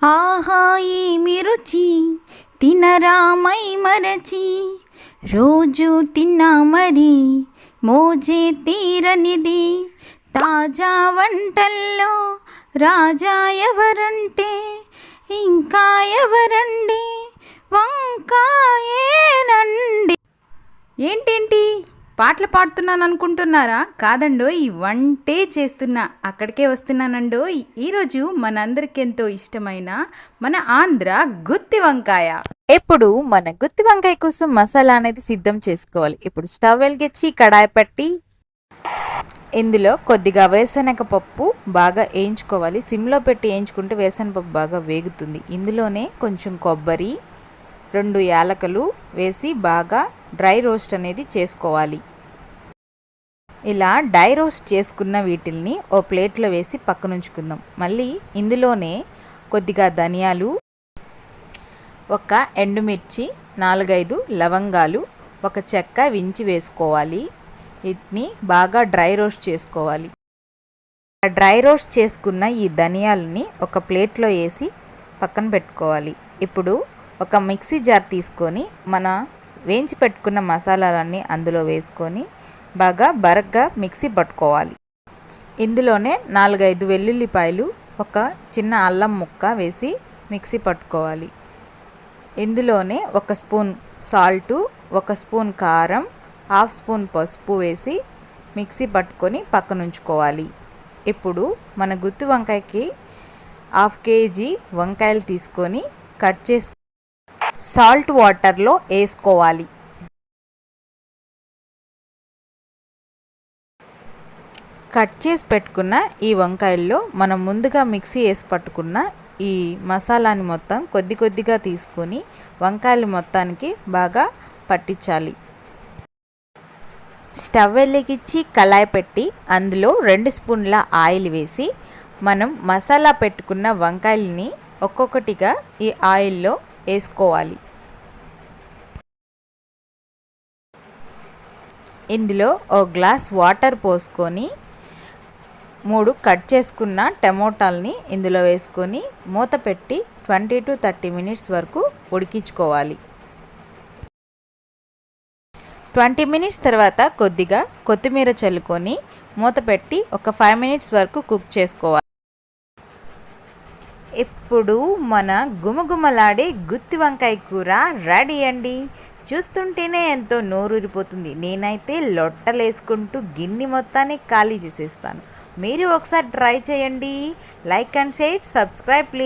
ఆహా ఏమి రుచి తినరామై మరచి రోజు తిన్నా మరి మోజే తీరనిది. తాజా వంటల్లో రాజా ఎవరంటే ఇంకా ఎవరండి వంకాయేనండి. ఏంటేంటి పాటలు పాడుతున్నాను అనుకుంటున్నారా? కాదండో, ఈ వంటే చేస్తున్నా, అక్కడికే వస్తున్నానండో. ఈరోజు మనందరికి ఎంతో ఇష్టమైన మన ఆంధ్ర గుత్తి వంకాయ. ఇప్పుడు మన గుత్తి వంకాయ కోసం మసాలా అనేది సిద్ధం చేసుకోవాలి. ఇప్పుడు స్టవ్ వెలిగించి కడాయి పెట్టి ఇందులో కొద్దిగా వేరుశనగపప్పు బాగా వేయించుకోవాలి. సిమ్లో పెట్టి వేయించుకుంటే వేరుశనగపప్పు బాగా వేగుతుంది. ఇందులోనే కొంచెం కొబ్బరి, 2 యాలకులు వేసి బాగా డ్రై రోస్ట్ అనేది చేసుకోవాలి. ఇలా డ్రై రోస్ట్ చేసుకున్న వీటిల్ని ఓ ప్లేట్లో వేసి పక్కనుంచుకుందాం. మళ్ళీ ఇందులోనే కొద్దిగా ధనియాలు, 1 ఎండుమిర్చి, 4-5 లవంగాలు, 1 చెక్క వించి వేసుకోవాలి. వీటిని బాగా డ్రై రోస్ట్ చేసుకోవాలి. డ్రై రోస్ట్ చేసుకున్న ఈ ధనియాలని ఒక ప్లేట్లో వేసి పక్కన పెట్టుకోవాలి. ఇప్పుడు ఒక మిక్సీ జార్ తీసుకొని మన వేయించి పెట్టుకున్న మసాలాలన్నీ అందులో వేసుకొని బాగా బరగ్గా మిక్సీ పట్టుకోవాలి. ఇందులోనే 4-5 వెల్లుల్లిపాయలు, 1 చిన్న అల్లం ముక్క వేసి మిక్సీ పట్టుకోవాలి. ఇందులోనే 1 స్పూన్ సాల్టు, 1 స్పూన్ కారం, 1/2 స్పూన్ పసుపు వేసి మిక్సీ పట్టుకొని పక్కనుంచుకోవాలి. ఇప్పుడు మన గుత్తి వంకాయకి 1/2 కేజీ వంకాయలు తీసుకొని కట్ చేసి సాల్ట్ వాటర్లో వేసుకోవాలి. కట్ చేసి పెట్టుకున్న ఈ వంకాయల్లో మనం ముందుగా మిక్సీ వేసి పట్టుకున్న ఈ మసాలాని మొత్తం కొద్ది కొద్దిగా తీసుకొని వంకాయలు మొత్తానికి బాగా పట్టించాలి. స్టవ్ వెలిగించి కళాయి పెట్టి అందులో 2 స్పూన్ల ఆయిల్ వేసి మనం మసాలా పెట్టుకున్న వంకాయలని ఒక్కొక్కటిగా ఈ ఆయిల్లో వేసుకోవాలి. ఇందులో 1 గ్లాస్ వాటర్ పోసుకొని 3 కట్ చేసుకున్న టమోటాలని ఇందులో వేసుకొని మూత పెట్టి 20 to 30 మినిట్స్ వరకు ఉడికించుకోవాలి. 20 మినిట్స్ తర్వాత కొద్దిగా కొత్తిమీర చల్లుకొని మూత పెట్టి ఒక 5 మినిట్స్ వరకు కుక్ చేసుకోవాలి. ఇప్పుడు మన గుమగుమలాడే గుత్తి వంకాయ కూర రెడీ అండి. చూస్తుంటేనే ఎంతో నోరూరిపోతుంది. నేనైతే లొట్టలేసుకుంటూ గిన్నె మొత్తాన్ని ఖాళీ చేసేస్తాను. మీరు ఒకసారి ట్రై చేయండి. Like and share, subscribe please.